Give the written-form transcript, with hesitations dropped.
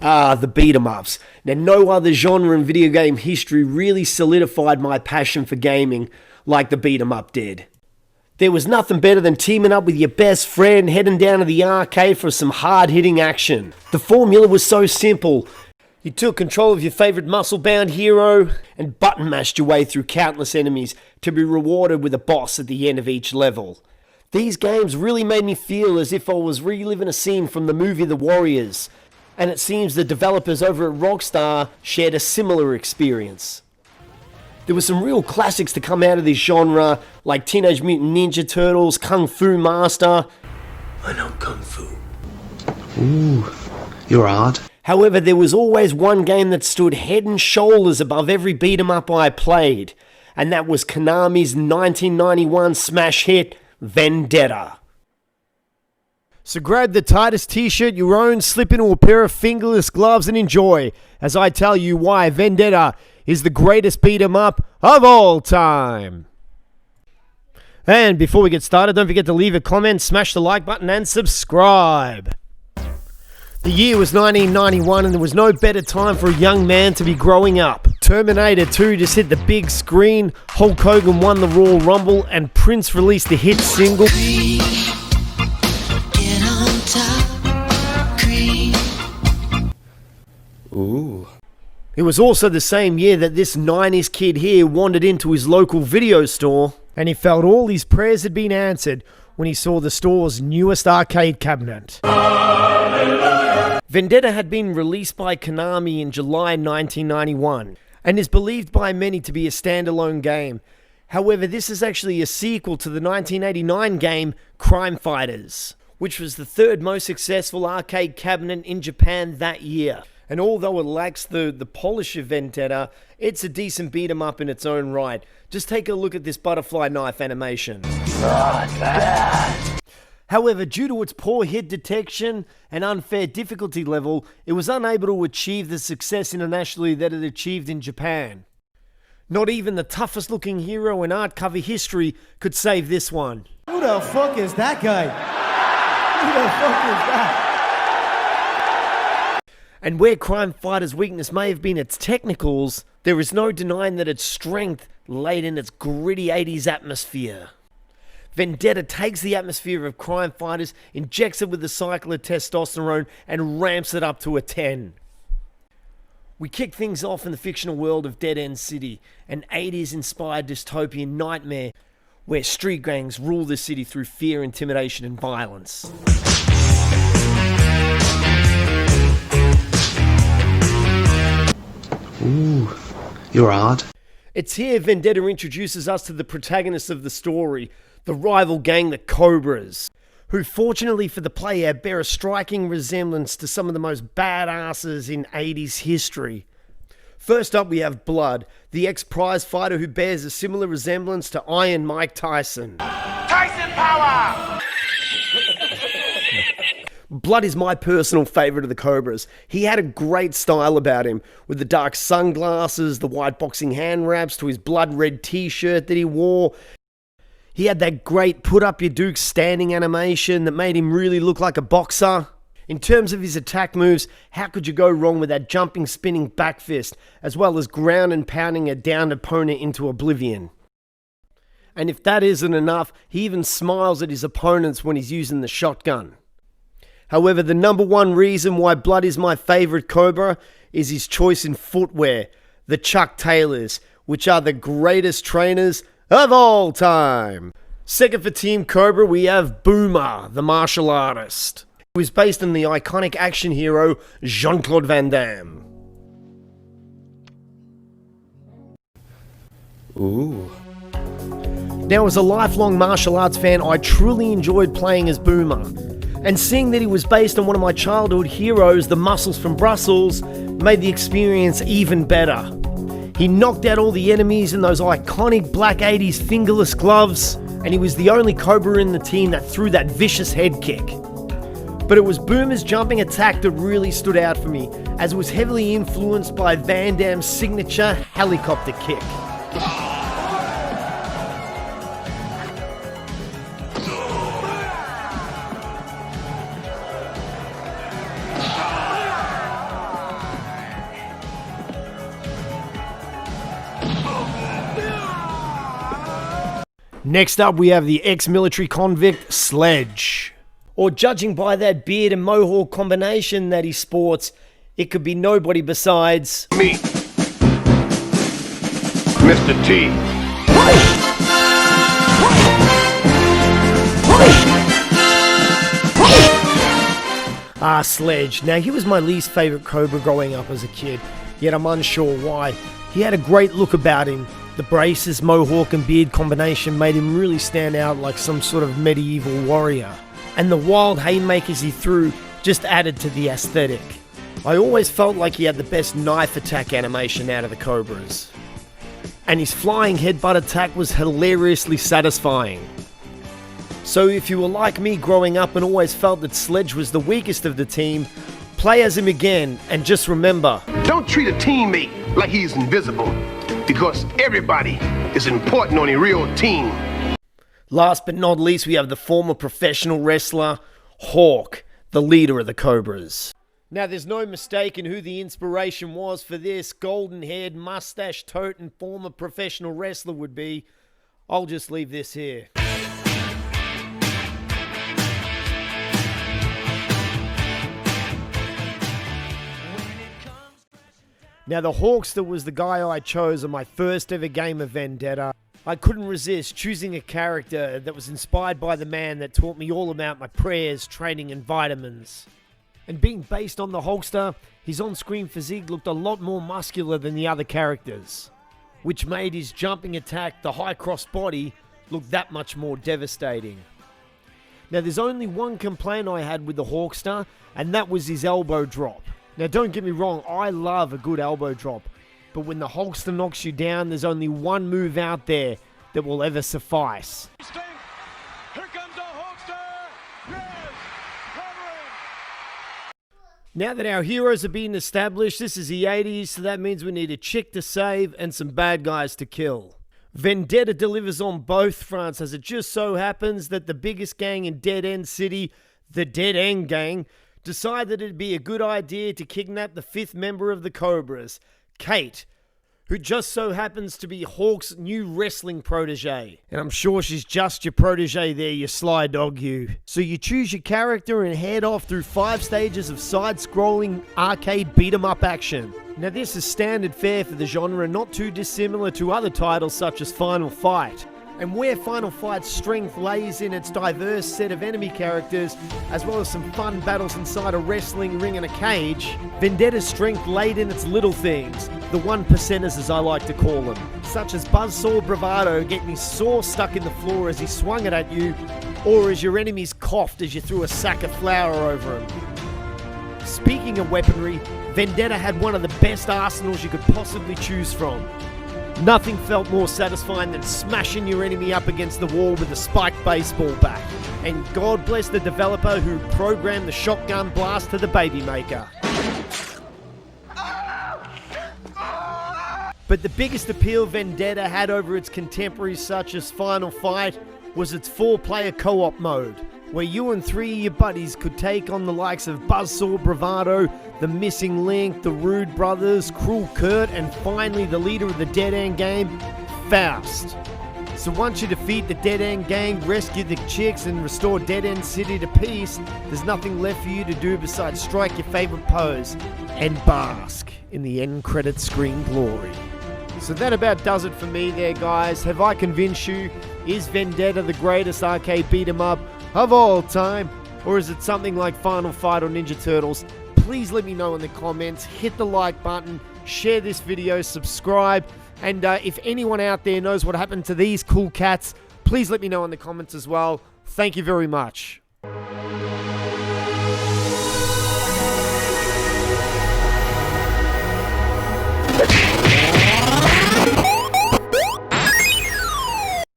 Ah, the beat-em-ups. Now, no other genre in video game history really solidified my passion for gaming like the beat-em-up did. There was nothing better than teaming up with your best friend, heading down to the arcade for some hard-hitting action. The formula was so simple. You took control of your favourite muscle-bound hero and button-mashed your way through countless enemies to be rewarded with a boss at the end of each level. These games really made me feel as if I was reliving a scene from the movie The Warriors, and it seems the developers over at Rockstar shared a similar experience. There were some real classics to come out of this genre, like Teenage Mutant Ninja Turtles, Kung Fu Master. I know Kung Fu. Ooh, you're odd. However, there was always one game that stood head and shoulders above every beat-em-up I played, and that was Konami's 1991 smash hit, Vendetta. So grab the tightest t-shirt you own, slip into a pair of fingerless gloves and enjoy, as I tell you why Vendetta is the greatest beat-em-up of all time. And before we get started, don't forget to leave a comment, smash the like button and subscribe. The year was 1991 and there was no better time for a young man to be growing up. Terminator 2 just hit the big screen, Hulk Hogan won the Royal Rumble, and Prince released the hit single Ooh. It was also the same year that this 90s kid here wandered into his local video store and he felt all his prayers had been answered when he saw the store's newest arcade cabinet. Hallelujah. Vendetta had been released by Konami in July 1991 and is believed by many to be a standalone game. However, this is actually a sequel to the 1989 game Crime Fighters, which was the third most successful arcade cabinet in Japan that year. And although it lacks the polish of Vendetta, it's a decent beat-em-up in its own right. Just take a look at this butterfly knife animation. However, due to its poor hit detection and unfair difficulty level, it was unable to achieve the success internationally that it achieved in Japan. Not even the toughest looking hero in art cover history could save this one. Who the fuck is that guy? Who the fuck is that? And where Crime Fighter's weakness may have been its technicals, there is no denying that its strength laid in its gritty 80s atmosphere. Vendetta takes the atmosphere of Crime Fighters, injects it with a cycle of testosterone, and ramps it up to a 10. We kick things off in the fictional world of Dead End City, an 80s-inspired dystopian nightmare where street gangs rule the city through fear, intimidation, and violence. Ooh, you're odd. It's here Vendetta introduces us to the protagonists of the story, the rival gang, the Cobras, who fortunately for the player bear a striking resemblance to some of the most badasses in 80s history. First up we have Blood, the ex-prize fighter who bears a similar resemblance to Iron Mike Tyson. Tyson power! Blood is my personal favourite of the Cobras. He had a great style about him, with the dark sunglasses, the white boxing hand wraps, to his blood red t-shirt that he wore. He had that great put up your Duke standing animation that made him really look like a boxer. In terms of his attack moves, how could you go wrong with that jumping, spinning back fist, as well as ground and pounding a downed opponent into oblivion? And if that isn't enough, he even smiles at his opponents when he's using the shotgun. However, the number one reason why Blood is my favourite Cobra is his choice in footwear, the Chuck Taylors, which are the greatest trainers of all time. Second for Team Cobra, we have Boomer, the martial artist, who is based on the iconic action hero Jean-Claude Van Damme. Ooh. Now, as a lifelong martial arts fan, I truly enjoyed playing as Boomer. And seeing that he was based on one of my childhood heroes, the Muscles from Brussels, made the experience even better. He knocked out all the enemies in those iconic black 80s fingerless gloves, and he was the only Cobra in the team that threw that vicious head kick. But it was Boomer's jumping attack that really stood out for me, as it was heavily influenced by Van Damme's signature helicopter kick. Next up, we have the ex-military convict, Sledge. Or judging by that beard and mohawk combination that he sports, it could be nobody besides Me, Mr. T. Sledge. Now, he was my least favorite Cobra growing up as a kid, yet I'm unsure why. He had a great look about him. The braces, mohawk and beard combination made him really stand out like some sort of medieval warrior. And the wild haymakers he threw just added to the aesthetic. I always felt like he had the best knife attack animation out of the Cobras. And his flying headbutt attack was hilariously satisfying. So if you were like me growing up and always felt that Sledge was the weakest of the team, play as him again and just remember, Don't treat a teammate like he's invisible, because everybody is important on a real team. last but not least, we have the former professional wrestler, Hawk, the leader of the Cobras. Now, there's no mistaking who the inspiration was for this golden-haired, mustache-toting former professional wrestler would be. I'll just leave this here. Now, the Hawkster was the guy I chose on my first ever game of Vendetta. I couldn't resist choosing a character that was inspired by the man that taught me all about my prayers, training, and vitamins. And being based on the Hulkster, his on-screen physique looked a lot more muscular than the other characters, which made his jumping attack, the high cross body, look that much more devastating. Now, there's only one complaint I had with the Hawkster, and that was his elbow drop. Now, don't get me wrong, I love a good elbow drop, but when the Hulkster knocks you down, there's only one move out there that will ever suffice. Here comes the Hulkster! Yes! Covering! Now that our heroes are being established, this is the 80s, so that means we need a chick to save and some bad guys to kill. Vendetta delivers on both fronts, as it just so happens that the biggest gang in Dead End City, the Dead End Gang, decided it'd be a good idea to kidnap the fifth member of the Cobras, Kate, who just so happens to be Hawk's new wrestling protege. And I'm sure she's just your protege there, you sly dog you. So you choose your character and head off through 5 stages of side-scrolling arcade beat-em-up action. Now, this is standard fare for the genre, not too dissimilar to other titles such as Final Fight. And where Final Fight's strength lays in its diverse set of enemy characters, as well as some fun battles inside a wrestling ring and a cage, Vendetta's strength laid in its little things, the 1%ers as I like to call them, such as Buzzsaw Bravado getting his saw stuck in the floor as he swung it at you, or as your enemies coughed as you threw a sack of flour over them. Speaking of weaponry, Vendetta had one of the best arsenals you could possibly choose from. Nothing felt more satisfying than smashing your enemy up against the wall with a spiked baseball bat. And God bless the developer who programmed the shotgun blast to the baby maker. But the biggest appeal Vendetta had over its contemporaries such as Final Fight was its 4-player co-op mode, where you and 3 of your buddies could take on the likes of Buzzsaw Bravado, the Missing Link, the Rude Brothers, Cruel Kurt, and finally the leader of the Dead End Gang, Faust. So once you defeat the Dead End Gang, rescue the chicks, and restore Dead End City to peace, there's nothing left for you to do besides strike your favorite pose and bask in the end credits screen glory. So that about does it for me there, guys. Have I convinced you? Is Vendetta the greatest arcade beat-em-up of all time? Or is it something like Final Fight or Ninja Turtles? Please let me know in the comments. Hit the like button, share this video, subscribe, and if anyone out there knows what happened to these cool cats, please let me know in the comments as well. Thank you very much.